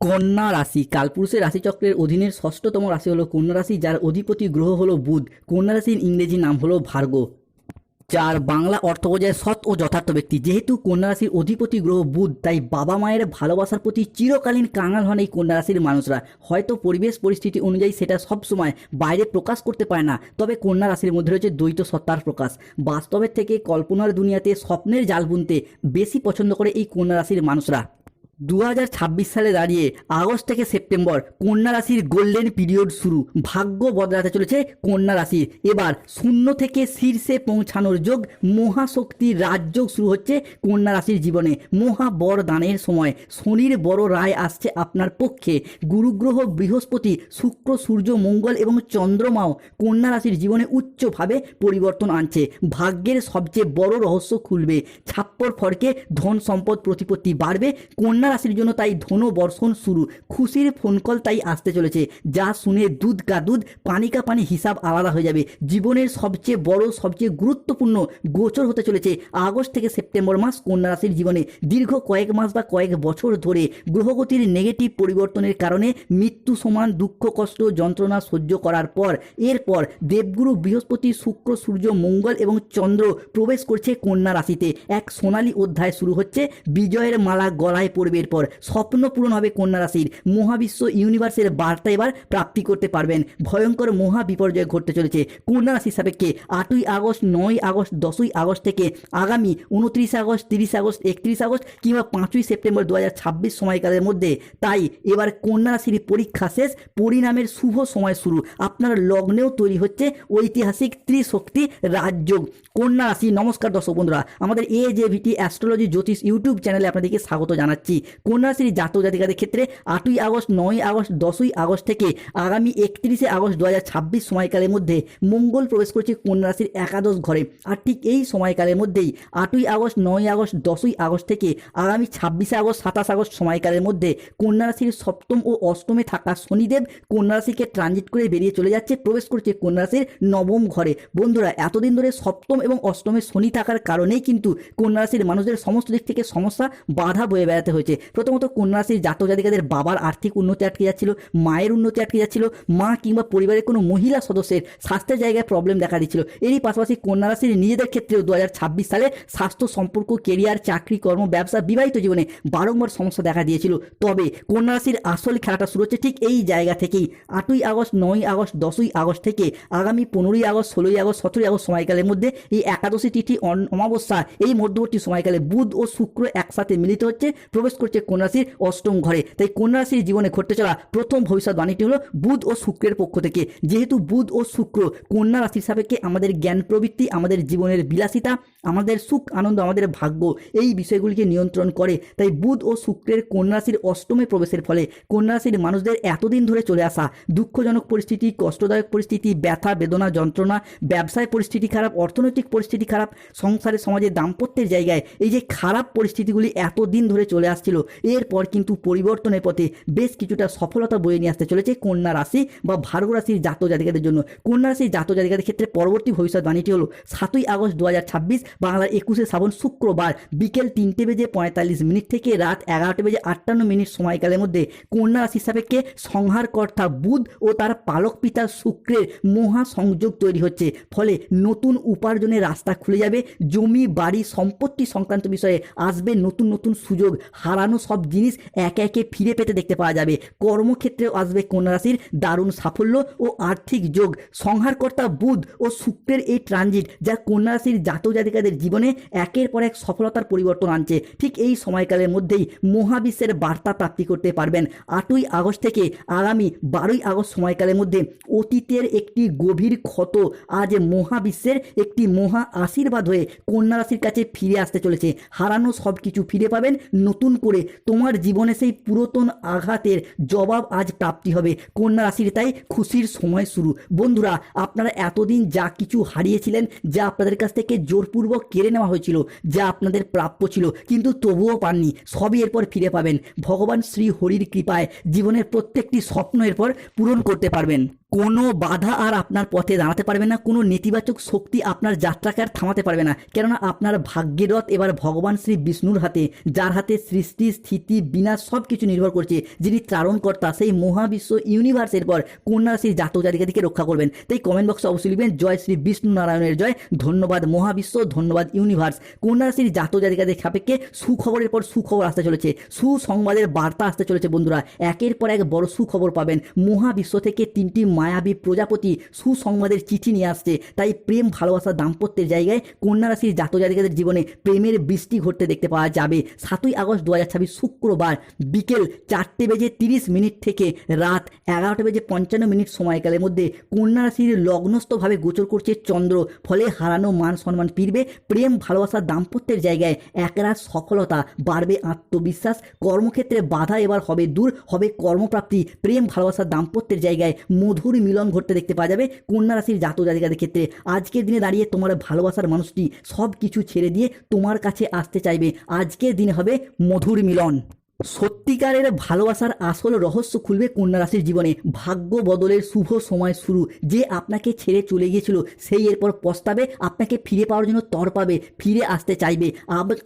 কন্যা রাশি কালপুরুষের রাশিচক্রের অধীনের ষষ্ঠতম রাশি হলো কন্যা রাশি, যার অধিপতি গ্রহ হলো বুধ। কন্যা রাশির ইংরেজি নাম হলো ভার্গ, যার বাংলা অর্থ বোঝায় সৎ ও যথার্থ ব্যক্তি। যেহেতু কন্যা রাশির অধিপতি গ্রহ বুধ, তাই বাবা মায়ের ভালোবাসার প্রতি চিরকালীন কাঙাল হন এই কন্যা রাশির মানুষরা। হয়তো পরিবেশ পরিস্থিতি অনুযায়ী সেটা সবসময় বাইরে প্রকাশ করতে পারে না, তবে কন্যা রাশির মধ্যে রয়েছে দ্বৈত সত্তার প্রকাশ। বাস্তবের থেকে কল্পনার দুনিয়াতে স্বপ্নের জাল বুনতে বেশি পছন্দ করে এই কন্যা রাশির মানুষরা। 2026 সালে দাঁড়িয়ে আগস্ট থেকে সেপ্টেম্বর কন্যা রাশির গোল্ডেন পিরিয়ড শুরু। ভাগ্য বদলাতে চলেছে কন্যা রাশির। এবার শূন্য থেকে শীর্ষে পৌঁছানোর যোগ, মহাশক্তির রাজযোগ শুরু হচ্ছে কন্যা রাশির জীবনে। মহা বরদানের সময়, শনির বড় রায় আসছে আপনার পক্ষে। গুরুগ্রহ বৃহস্পতি, শুক্র, সূর্য, মঙ্গল এবং চন্দ্রমাও কন্যা রাশির জীবনে উচ্চভাবে পরিবর্তন আনছে। ভাগ্যের সবচেয়ে বড় রহস্য খুলবে। ছাপ্পর ফরকে ধন সম্পদ প্রতিপত্তি বাড়বে। কন্যা রাশির জন্য তাই ধন বর্ষণ শুরু। খুশির ফোন কল তাই আসতে চলেছে, যা শুনে দুধ কা দুধ পানি কা পানি হিসাব আলাদা হয়ে যাবে। জীবনের সবচেয়ে বড় সবচেয়ে গুরুত্বপূর্ণ গোচর হতে চলেছে আগস্ট থেকে সেপ্টেম্বর মাস কন্যা রাশির জীবনে। দীর্ঘ কয়েক মাস বা কয়েক বছর ধরে গ্রহগতির নেগেটিভ পরিবর্তনের কারণে মৃত্যু সমান দুঃখ কষ্ট যন্ত্রণা সহ্য করার পর এরপর দেবগুরু বৃহস্পতি, শুক্র, সূর্য, মঙ্গল এবং চন্দ্র প্রবেশ করছে কন্যা রাশিতে। এক সোনালী অধ্যায় শুরু হচ্ছে। বিজয়ের মালা গলায় পড়বে। এরপর স্বপ্ন পূরণ হবে কন্যা রাশির। মহাবিশ্ব ইউনিভার্সের বার্তা এবার প্রাপ্তি করতে পারবেন। ভয়ঙ্কর মহা বিপর্যয় ঘটতে চলেছে কন্যা রাশির সাপেক্ষে 8ই আগস্ট, 9ই আগস্ট, 10ই আগস্ট থেকে আগামী 29 আগস্ট, 30 আগস্ট, 31 আগস্ট কিংবা 5ই সেপ্টেম্বর 2026 সময়কালের মধ্যে। তাই এবার কন্যা রাশির পরীক্ষা শেষ, পরিণামের শুভ সময় শুরু। আপনার লগ্নেও তৈরি হচ্ছে ঐতিহাসিক ত্রিশক্তি রাজযোগ। কন্যা রাশি নমস্কার দর্শক বন্ধুরা, আমাদের AJVT অ্যাস্ট্রোলজি জ্যোতিষ ইউটিউব চ্যানেলে আপনাদেরকে স্বাগত জানাচ্ছি। কন্যা রাশির জাতক জাতিকাদের ক্ষেত্রে 8ই আগস্ট, 9ই আগস্ট, 10ই আগস্ট থেকে আগামী 31শে আগস্ট 2026 সময়কালের মধ্যে মঙ্গল প্রবেশ করছে কন্যা রাশির একাদশ ঘরে। আর ঠিক এই সময়কালের মধ্যেই 8ই আগস্ট, 9ই আগস্ট, 10ই আগস্ট থেকে আগামী 26শে আগস্ট, 27 আগস্ট সময়কালের মধ্যে কন্যা রাশির সপ্তম ও অষ্টমে থাকা শনিদেব কন্যা রাশিকে ট্রানজিট করে বেরিয়ে চলে যাচ্ছে, প্রবেশ করছে কন্যা রাশির নবম ঘরে। বন্ধুরা, এতদিন ধরে সপ্তম এবং অষ্টমে শনি থাকার কারণেই কিন্তু কন্যা রাশির মানুষদের সমস্ত দিক থেকে সমস্যা বাধা বয়ে বেড়াতে হয়েছে। প্রথমত কন্যা রাশির জাতক জাতিকাদের বাবার আর্থিক উন্নতি আটকে যাচ্ছিল, মায়ের উন্নতি আটকে যাচ্ছিল, মা কিংবা পরিবারের কোনো মহিলা সদস্যের স্বাস্থ্যের জায়গায় প্রবলেম দেখা দিচ্ছিল। এরই পাশাপাশি কন্যা রাশির নিজেদের ক্ষেত্রেও 2026 সালে স্বাস্থ্য, সম্পর্ক, কেরিয়ার, চাকরি, কর্ম, ব্যবসা, বিবাহিত জীবনে বারংবার সমস্যা দেখা দিয়েছিল। তবে কন্যা রাশির আসল খেলাটা শুরু হচ্ছে ঠিক এই জায়গা থেকেই। 8ই আগস্ট, 9ই আগস্ট, 10ই আগস্ট থেকে আগামী 15ই আগস্ট, 16ই আগস্ট, 17ই আগস্ট সময়কালের মধ্যে এই একাদশী তিথি অমাবস্যা এই মধ্যবর্তী সময়কালে বুধ ও শুক্র একসাথে মিলিত হচ্ছে, প্রবেশ করছে কন্যা রাশির অষ্টম ঘরে। তাই কন্যা রাশির জীবনে ঘটতে চলা প্রথম ভবিষ্যৎবাণীটি হলো বুধ ও শুক্রের পক্ষ থেকে। যেহেতু বুধ ও শুক্র কন্যা রাশির সাপেক্ষে আমাদের জ্ঞান প্রবৃত্তি, আমাদের জীবনের বিলাসিতা, আমাদের সুখ আনন্দ, আমাদের ভাগ্য এই বিষয়গুলিকে নিয়ন্ত্রণ করে, তাই বুধ ও শুক্রের কন্যা রাশির অষ্টমে প্রবেশের ফলে কন্যা রাশির মানুষদের এতদিন ধরে চলে আসা দুঃখজনক পরিস্থিতি, কষ্টদায়ক পরিস্থিতি, ব্যথা বেদনা যন্ত্রণা, ব্যবসায় পরিস্থিতি খারাপ, অর্থনৈতিক পরিস্থিতি খারাপ, সংসারে সমাজে দাম্পত্যের জায়গায় এই যে খারাপ পরিস্থিতিগুলি এতদিন ধরে চলে আসছিল, এরপর কিন্তু পরিবর্তনের পথে বেশ কিছুটা সফলতা বয়ে নিয়ে আসতে চলেছে কন্যা রাশি বা ভার্গ রাশির জাতক জাতিকাদের জন্য। কন্যা রাশির জাতক জাতিকাদের ক্ষেত্রে পরবর্তী ভবিষ্যৎবাণীটি হলো 7ই আগস্ট 2026 বাংলার 21শে শ্রাবণ শুক্রবার বিকেল 3:45 থেকে রাত 11:58 সময়কালের মধ্যে কন্যা রাশির সাপেক্ষে সংহারকর্তা বুধ ও তার পালক পিতা শুক্রের মহা সংযোগ তৈরি হচ্ছে। ফলে নতুন উপার্জনের রাস্তা খুলে যাবে। জমি, বাড়ি, সম্পত্তি সংক্রান্ত বিষয়ে আসবে নতুন নতুন সুযোগ। হারানো সব জিনিস একে একে ফিরে পেতে দেখতে পাওয়া যাবে। কর্মক্ষেত্রেও আসবে কন্যা রাশির দারুণ সাফল্য ও আর্থিক যোগ। সংহারকর্তা বুধ ও শুক্রের এই ট্রানজিট যা কন্যা রাশির জাতক জাতিকাদের জীবনে একের পর এক সফলতার পরিবর্তন আনছে। ঠিক এই সময়কালের মধ্যেই মহাবিশ্বের বার্তা প্রাপ্তি করতে পারবেন। 8ই আগস্ট থেকে আগামী 12ই আগস্ট সময়কালের মধ্যে অতীতের একটি গভীর ক্ষত আজ মহাবিশ্বের একটি মহা আশীর্বাদ হয়ে কন্যা রাশির কাছে ফিরে আসতে চলেছে। হারানো সব কিছু ফিরে পাবেন। নতুন করে তোমার জীবনে সেই পুরাতন আঘাতের জবাব আজ প্রাপ্তি হবে। কন্যা রাশির তাই খুশির সময় শুরু। বন্ধুরা, আপনারা এতদিন যা কিছু হারিয়েছিলেন, যা আপনাদের কাছ থেকে জোরপূর্বক কেড়ে নেওয়া হয়েছিল, যা আপনাদের প্রাপ্য ছিল কিন্তু তবুও পাননি, সবই এরপর ফিরে পাবেন। ভগবান শ্রী হরির কৃপায় জীবনের প্রত্যেকটি স্বপ্ন এরপর পূরণ করতে পারবেন। কোনো বাধা আর আপনার পথে দাঁড়াতে পারবে না, কোনো নেতিবাচক শক্তি আপনার যাত্রাকে আর থামাতে পারবে না, কেননা আপনার ভাগ্যের রথ এবার ভগবান শ্রী বিষ্ণুর হাতে, যার হাতে সৃষ্টি স্থিতি বিনাশ সব কিছু নির্ভর করছে, যিনি ত্রারণকর্তা, সেই মহাবিশ্ব ইউনিভার্সের পর কন্যা রাশির জাতক জাতিকাদেরকে রক্ষা করবেন। তাই কমেন্ট বক্সে অবশ্যই লিখবেন জয় শ্রী বিষ্ণু নারায়ণের জয়, ধন্যবাদ মহাবিশ্ব, ধন্যবাদ ইউনিভার্স। কন্যা রাশির জাতক জাতিকাদের সাপেক্ষে সুখবরের পর সুখবর আসতে চলেছে, সুসংবাদের বার্তা আসতে চলেছে বন্ধুরা। একের পর এক বড় সুখবর পাবেন। মহাবিশ্ব থেকে 3টি মায়াবী প্রজাপতি সুসংবাদের চিঠি নিয়ে আসছে। তাই প্রেম ভালোবাসা দাম্পত্যের জায়গায় কন্যা রাশির জাতক জাতিকাদের জীবনে প্রেমের বৃষ্টি ঘটতে দেখতে পাওয়া যাবে। 7ই আগস্ট 2026 শুক্রবার বিকেল 4:30 থেকে রাত 11:55 সময়কালের মধ্যে কন্যা রাশির লগ্নস্থভাবে গোচর করছে চন্দ্র। ফলে হারানো মান সম্মান ফিরবে। প্রেম ভালোবাসা দাম্পত্যের জায়গায় একরাশ সফলতা, বাড়বে আত্মবিশ্বাস। কর্মক্ষেত্রে বাধা এবার হবে দূর, হবে কর্মপ্রাপ্তি। প্রেম ভালোবাসা দাম্পত্যের জায়গায় মধুর মিলন ঘটতে দেখতে পাওয়া যাবে কন্যা রাশির জাতক জাতিকাদের ক্ষেত্রে। আজকের দিনে দাঁড়িয়ে তোমার ভালোবাসার মানুষটি সব কিছু ছেড়ে দিয়ে তোমার কাছে আসতে চাইবে। আজকের দিনে হবে মধুর মিলন। সত্যিকারের ভালোবাসার আসল রহস্য খুলবে কন্যা রাশির জীবনে। ভাগ্য বদলের শুভ সময় শুরু। যে আপনাকে ছেড়ে চলে গিয়েছিল সেই এরপর পস্তাবে, আপনাকে ফিরে পাওয়ার জন্য তড়পাবে, ফিরে আসতে চাইবে।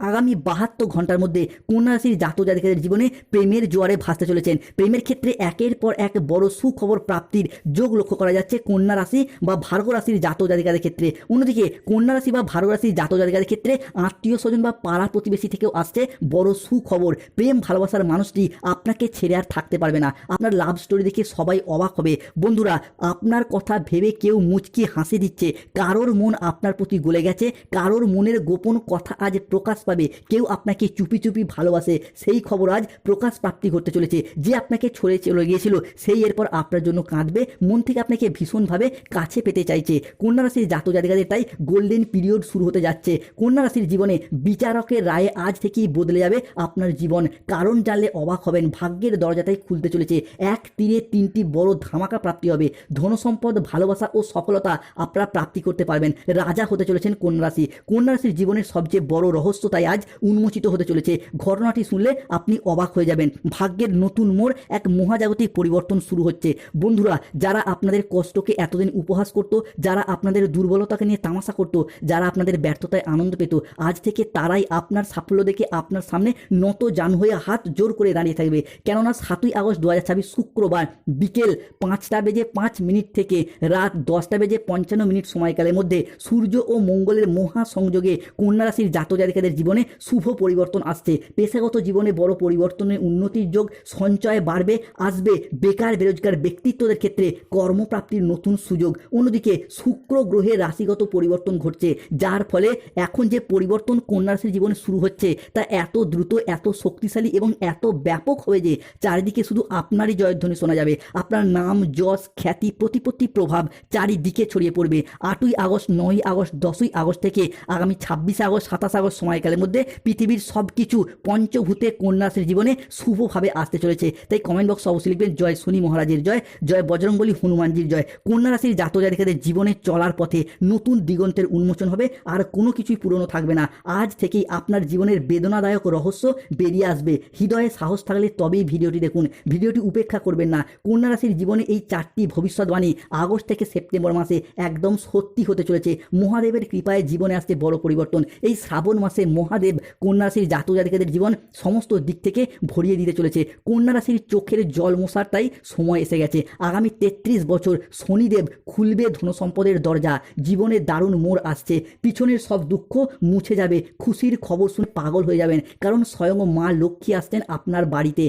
আগামী 72 ঘন্টার মধ্যে কন্যা রাশির জাতক জাতিকাদের জীবনে প্রেমের জোয়ারে ভাসতে চলেছেন। প্রেমের ক্ষেত্রে একের পর এক বড় সুখবর প্রাপ্তির যোগ লক্ষ্য করা যাচ্ছে কন্যা রাশি বা ভার্গো রাশির জাতক জাতিকাদের ক্ষেত্রে। অন্যদিকে কন্যা রাশি বা ভার্গো রাশির জাতক জাতিকাদের ক্ষেত্রে আত্মীয় স্বজন বা পাড়া প্রতিবেশী থেকেও আসছে বড় সুখবর। প্রেম ভালোবাসার মানুষটি আপনাকে ছেড়ে আর থাকতে পারবে না। আপনার লাভ স্টোরি দেখে সবাই অবাক হবে। বন্ধুরা, আপনার কথা ভেবে কেউ মুচকি হাসি দিচ্ছে। কারোর মন আপনার প্রতি গলে গেছে, কারোর মনের গোপন কথা আজ প্রকাশ পাবে। কেউ আপনাকে চুপি চুপি ভালোবাসে, সেই খবর আজ প্রকাশ প্রাপ্তি করতে চলেছে। যে আপনাকে ছড়ে চলে গিয়েছিল সেই এরপর আপনার জন্য কাঁদবে, মন থেকে আপনাকে ভীষণভাবে কাছে পেতে চাইছে। কন্যা রাশির জাতক জাতিকাদের তাই গোল্ডেন পিরিয়ড শুরু হতে যাচ্ছে। কন্যা রাশির জীবনে বিচারকের রায়ে আজ থেকেই বদলে যাবে আপনার জীবন। কারণ জানলে অবাক হবেন, ভাগ্যের দরজাটাই খুলতে চলেছে। এক তীরে 3টি বড় ধামাকা প্রাপ্তি হবে। ধনসম্পদ, ভালোবাসা ও সফলতা আপনারা প্রাপ্তি করতে পারবেন। রাজা হতে চলেছেন কন্যা রাশি। কন্যা রাশির জীবনের সবচেয়ে বড় রহস্য তাই আজ উন্মোচিত হতে চলেছে। ঘটনাটি শুনলে আপনি অবাক হয়ে যাবেন। ভাগ্যের নতুন মোড়, এক মহাজাগতিক পরিবর্তন শুরু হচ্ছে। বন্ধুরা, যারা আপনাদের কষ্টকে এতদিন উপহাস করত, যারা আপনাদের দুর্বলতাকে নিয়ে তামাশা করত, যারা আপনাদের ব্যর্থতায় আনন্দ পেত, আজ থেকে তারাই আপনার সাফল্য দেখে আপনার সামনে নত জান হয়ে হাত জোর করে দাঁড়িয়ে থাকবে। কেননা 7ই আগস্ট 2026 শুক্রবার বিকেল 5:05 থেকে রাত 10:55 সময়কালের মধ্যে সূর্য ও মঙ্গলের মহা সংযোগে কন্যা রাশির জাতক জাতিকাদের জীবনে শুভ পরিবর্তন আসছে। পেশাগত জীবনে বড় পরিবর্তনের উন্নতির যোগ, সঞ্চয় বাড়বে, আসবে বেকার বেরোজগার ব্যক্তিত্বদের ক্ষেত্রে কর্মপ্রাপ্তির নতুন সুযোগ। অন্যদিকে শুক্র গ্রহের রাশিগত পরিবর্তন ঘটছে, যার ফলে এখন যে পরিবর্তন কন্যা রাশির জীবনে শুরু হচ্ছে তা এত দ্রুত, এত শক্তিশালী এবং এত ব্যাপক হবে যে চারিদিকে শুধু আপনারই জয়ধ্বনি শোনা যাবে। আপনার নাম, যশ, খ্যাতি, প্রতিপত্তি, প্রভাব চারিদিকে ছড়িয়ে পড়বে। 8ই আগস্ট, 9ই আগস্ট, 10ই আগস্ট থেকে আগামী 26 আগস্ট, 27 আগস্ট সময়কালের মধ্যে পৃথিবীর সব কিছু পঞ্চভূতে কন্যা রাশির জীবনে শুভভাবে আসতে চলেছে। তাই কমেন্ট বক্সে অবশ্যই লিখবেন জয় শনি মহারাজের জয়, জয় বজরংবলী হনুমানজির জয়। কন্যা রাশির জাতক জাতিকাদের জীবনে চলার পথে নতুন দিগন্তের উন্মোচন হবে। আর কোনো কিছুই পুরনো থাকবে না। আজ থেকেই আপনার জীবনের বেদনাদায়ক রহস্য বেরিয়ে আসবে। হৃদয়ে সাহস থাকলে তবেই ভিডিওটি দেখুন, ভিডিওটি উপেক্ষা করবেন না। কন্যা রাশির জীবনে এই 4টি ভবিষ্যৎবাণী আগস্ট থেকে সেপ্টেম্বর মাসে একদম সত্যি হতে চলেছে। মহাদেবের কৃপায় জীবনে আসছে বড় পরিবর্তন। এই শ্রাবণ মাসে মহাদেব কন্যা রাশির জাতক জাতিকাদের জীবন সমস্ত দিক থেকে ভরিয়ে দিতে চলেছে। কন্যা রাশির চোখের জল মোছার তাই সময় এসে গেছে। আগামী 33 বছর শনিদেব খুলবে ধনসম্পদের দরজা। জীবনে দারুণ মোড় আসছে। পিছনের সব দুঃখ মুছে যাবে। খুশির খবর শুনে পাগল হয়ে যাবেন, কারণ স্বয়ং মা লক্ষ্মী আসছেন আপনার বাড়িতে।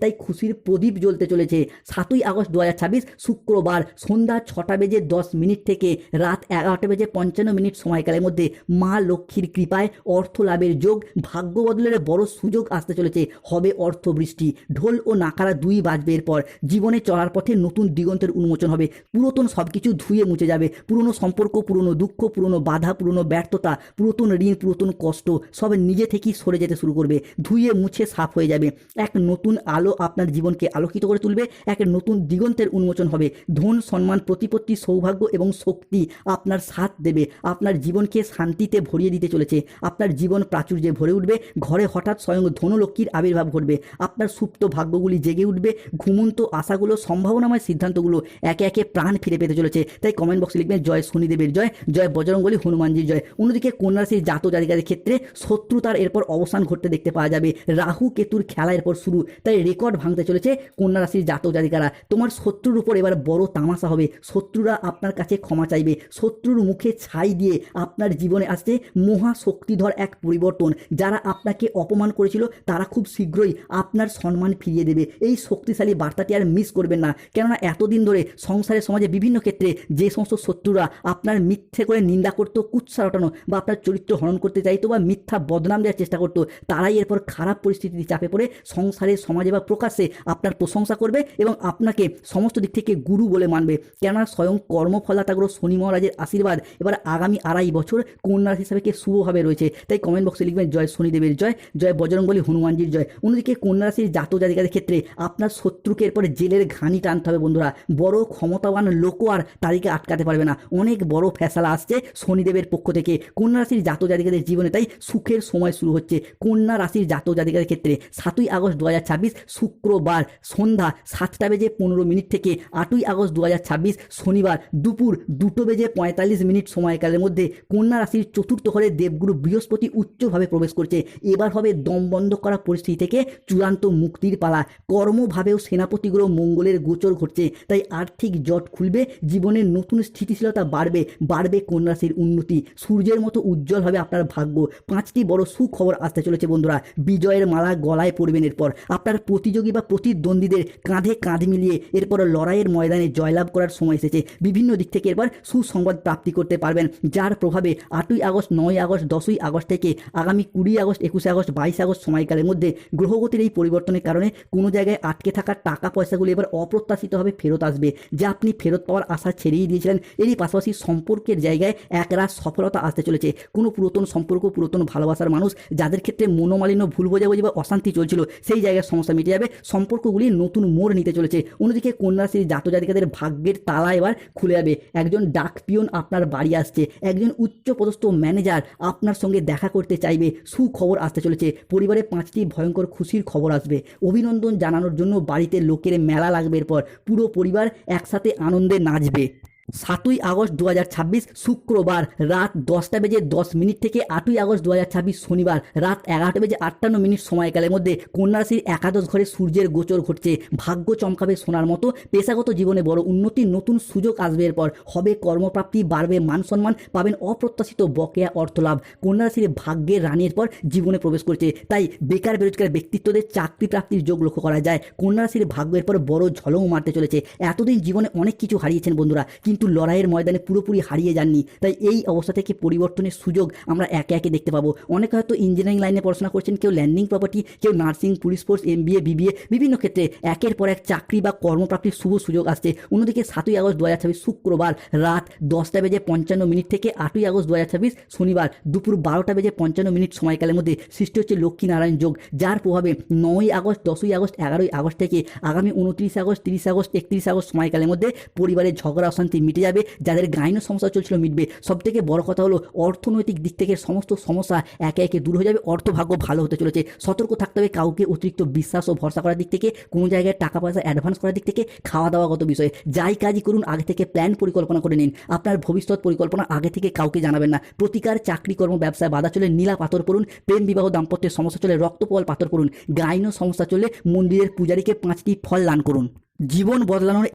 তাই খুশির প্রদীপ জ্বলতে চলেছে। 7ই আগস্ট 2026 শুক্রবার সন্ধ্যা 6:10 থেকে রাত 11:55 সময়কালের মধ্যে মা লক্ষ্মীর কৃপায় অর্থ লাভের যোগ, ভাগ্য বদলের বড় সুযোগ আসতে চলেছে। হবে অর্থ বৃষ্টি। ঢোল ও নাকারা 2 বাজবে। এরপর জীবনে চলার পথে নতুন দিগন্তের উন্মোচন হবে। পুরাতন সবকিছু ধুয়ে মুছে যাবে। পুরনো সম্পর্ক, পুরনো দুঃখ, পুরনো বাধা, পুরনো ব্যর্থতা, পুরাতন ঋণ, পুরাতন কষ্ট সব নিজে থেকেই সরে যেতে শুরু করবে। ধুয়ে মুছে সাফ লাভ হয়ে যাবে। এক নতুন আলো আপনার জীবনকে আলোকিত করে তুলবে, এক নতুন দিগন্তের উন্মোচন হবে। ধন, সম্মান, প্রতিপত্তি, সৌভাগ্য এবং শক্তি আপনার সাথ দেবে, আপনার জীবনকে শান্তিতে ভরিয়ে দিতে চলেছে। আপনার জীবন প্রাচুর্যে ভরে উঠবে, ঘরে হঠাৎ স্বয়ং ধনলক্ষ্মীর আবির্ভাব ঘটবে, আপনার সুপ্ত ভাগ্যগুলি জেগে উঠবে, ঘুমন্ত আশাগুলো, সম্ভাবনাময় সিদ্ধান্তগুলো একে একে প্রাণ ফিরে পেতে চলেছে। তাই কমেন্ট বক্সে লিখবেন জয় শনিদেবের জয়, জয় বজরংবলী হনুমানজির জয়। অন্যদিকে কন্যা রাশির জাতক জাতিকাদের ক্ষেত্রে শত্রুতার এরপর অবসান ঘটতে দেখতে পাওয়া যাবে। রাহু কেতুর খেলা এরপর শুরু, তাই রেকর্ড ভাঙতে চলেছে কন্যা রাশির জাতক জাতিকারা। তোমার শত্রুর উপর এবার বড় তামাশা হবে, শত্রুরা আপনার কাছে ক্ষমা চাইবে, শত্রুর মুখে ছাই দিয়ে আপনার জীবনে আসছে মহা শক্তিধর এক পরিবর্তন। যারা আপনাকে অপমান করেছিল তারা খুব শীঘ্রই আপনার সম্মান ফিরিয়ে দেবে। এই শক্তিশালী বার্তাটি আর মিস করবেন না, কেননা এতদিন ধরে সংসারে সমাজে বিভিন্ন ক্ষেত্রে যে সমস্ত শত্রুরা আপনার মিথ্যে করে নিন্দা করতো, কুৎসা রটানো বা আপনার চরিত্র হরণ করতে চাইতো বা মিথ্যা বদনাম দেওয়ার চেষ্টা করতো, তারাই এরপর খারাপ পরিস্থিতিতে চাপে পড়ে সংসারে সমাজে বা প্রকাশ্যে আপনার প্রশংসা করবে এবং আপনাকে সমস্ত দিক থেকে গুরু বলে মানবে। কেননা স্বয়ং কর্মফলাতাগ্রহ শনি মহারাজের আশীর্বাদ এবার আগামী 2.5 বছর কন্যা রাশি হিসাবে শুভভাবে রয়েছে। তাই কমেন্ট বক্সে লিখবেন জয় শনিদেবের জয়, জয় বজরংবলী হনুমানজির জয়। অন্যদিকে কন্যা রাশির জাতক জাতিকাদের ক্ষেত্রে আপনার শত্রুকে এরপরে জেলের ঘানি টানতে হবে বন্ধুরা। বড় ক্ষমতাবান লোকও আর তাদেরকে আটকাতে পারবে না, অনেক বড় ফেসালা আসছে শনিদেবের পক্ষ থেকে কন্যা রাশির জাতক জাতিকাদের জীবনে। তাই সুখের সময় শুরু হচ্ছে কন্যা রাশির জাতক জাতিকাদের ক্ষেত্রে। 7ই আগস্ট 2026 শুক্রবার সন্ধ্যা 7:15 থেকে 8ই আগস্ট 2026 শনিবার দুপুর 2:45 সময়কালের মধ্যে কন্যা রাশির চতুর্থ ঘরে দেবগুরু বৃহস্পতি উচ্চভাবে প্রবেশ করছে। এবার হবে দম বন্ধ করা পরিস্থিতি থেকে চূড়ান্ত মুক্তির পালা। কর্মভাবেও সেনাপতি গ্রহ মঙ্গলের গোচর ঘটছে, তাই আর্থিক জট খুলবে, জীবনের নতুন স্থিতিশীলতা বাড়বে, বাড়বে কন্যা রাশির উন্নতি, সূর্যের মতো উজ্জ্বল হবে আপনার ভাগ্য। 5টি বড় সুখবর আসতে চলেছে বন্ধুরা। বিজয়ের মালা গলায় পড়বেন এরপর, আপনার প্রতিযোগী বা প্রতিদ্বন্দ্বীদের কাঁধে কাঁধ মিলিয়ে এরপর লড়াইয়ের ময়দানে জয়লাভ করার সময় এসেছে। বিভিন্ন দিক থেকে এরপর সুসংবাদ প্রাপ্তি করতে পারবেন, যার প্রভাবে 8ই আগস্ট, 9ই আগস্ট, 10ই আগস্ট থেকে আগামী 20 আগস্ট, 21 আগস্ট, 22 আগস্ট সময়কালের মধ্যে গ্রহগতির এই পরিবর্তনের কারণে কোনো জায়গায় আটকে থাকা টাকা পয়সাগুলি এবার অপ্রত্যাশিতভাবে ফেরত আসবে, যা আপনি ফেরত পাওয়ার আশা ছেড়েই দিয়েছিলেন। এরই পাশাপাশি সম্পর্কের জায়গায় একরাশ সফলতা আসতে চলেছে। কোনো পুরাতন সম্পর্ক, পুরাতন ভালোবাসার মানুষ যাদের ক্ষেত্রে মনোমালিন্য, ভুল বোঝাবুঝি বা অশান্তি চলছিল, সেই জায়গায় সমস্যা মিটে যাবে, সম্পর্কগুলি নতুন মোড় নিতে চলেছে। অন্যদিকে কন্যা রাশির জাতক জাতিকাদের ভাগ্যের তালা এবার খুলে যাবে। একজন ডাক পিয়ন আপনার বাড়ি আসছে, একজন উচ্চপদস্থ ম্যানেজার আপনার সঙ্গে দেখা করতে চাইবে, সুখবর আসতে চলেছে। পরিবারে 5টি ভয়ঙ্কর খুশির খবর আসবে, অভিনন্দন জানানোর জন্য বাড়িতে লোকের মেলা লাগবে, এরপর পুরো পরিবার একসাথে আনন্দে নাচবে। 7ই আগস্ট 2026 শুক্রবার রাত 10:10 থেকে 8ই আগস্ট 2026 শনিবার রাত 11:58 সময়কালের মধ্যে কন্যা রাশির একাদশ ঘরে সূর্যের গোচর ঘটছে। ভাগ্য চমকাবে সোনার মতো, পেশাগত জীবনে বড় উন্নতি, নতুন সুযোগ আসবে, এরপর হবে কর্মপ্রাপ্তি, বাড়বে মান সম্মান, পাবেন অপ্রত্যাশিত বকেয়া অর্থলাভ। কন্যা রাশির ভাগ্যের রানীর পর জীবনে প্রবেশ করছে, তাই বেকার বেরোজগার ব্যক্তিত্বদের চাকরি প্রাপ্তির যোগ লক্ষ্য করা যায়। কন্যা রাশির ভাগ্যের পর বড় ঝলক মারতে চলেছে। এতদিন জীবনে অনেক কিছু হারিয়েছেন বন্ধুরা, কিন্তু লড়াইয়ের ময়দানে পুরোপুরি হারিয়ে যাননি। তাই এই অবস্থা থেকে পরিবর্তনের সুযোগ আমরা একে একে দেখতে পাবো। অনেকে হয়তো ইঞ্জিনিয়ারিং লাইনে পড়াশোনা করছেন, কেউ ল্যান্ডিং প্রপার্টি, কেউ nursing, police force, MBA, BBA, বিভিন্ন ক্ষেত্রে একের পর এক চাকরি বা কর্মপ্রাপ্তির শুভ সুযোগ আসছে। অন্যদিকে 7ই আগস্ট 2026 শুক্রবার রাত 10:55 থেকে 8ই আগস্ট 2026 শনিবার দুপুর 12:55 সময়কালের মধ্যে সৃষ্টি হচ্ছে লক্ষ্মীনারায়ণ যোগ, যার প্রভাবে 9ই আগস্ট, 10ই আগস্ট, 11ই আগস্ট থেকে আগামী 29 আগস্ট, 30 আগস্ট, 31 আগস্ট সময়কালের মধ্যে পরিবারের ঝগড়া অশান্তি মিটে যাবে। যাদের গাইনো সমস্যা চলছিল মিটবে। সবথেকে বড় কথা হলো অর্থনৈতিক দিক থেকে সমস্ত সমস্যা একে একে দূর হয়ে যাবে, অর্থভাগ্য ভালো হতে চলেছে। সতর্ক থাকতে হবে কাউকে অতিরিক্ত বিশ্বাস ও ভরসা করার দিক থেকে, কোনো জায়গায় টাকা পয়সা অ্যাডভান্স করার দিক থেকে, খাওয়া দাওয়াগত বিষয়ে। যাই কাজই করুন আগে থেকে প্ল্যান পরিকল্পনা করে নিন। আপনার ভবিষ্যৎ পরিকল্পনা আগে থেকে কাউকে জানাবেন না। প্রতিকার, চাকরি, কর্ম, ব্যবসায় বাধা চলে নীলা পাথর পড়ুন। প্রেম, বিবাহ, দাম্পত্যের সমস্যা চলে রক্তপল পাথর পড়ুন। গাইনো সমস্যা চলে মন্দিরের পূজারীকে 5টি ফল দান করুন। জীবন বদলানোর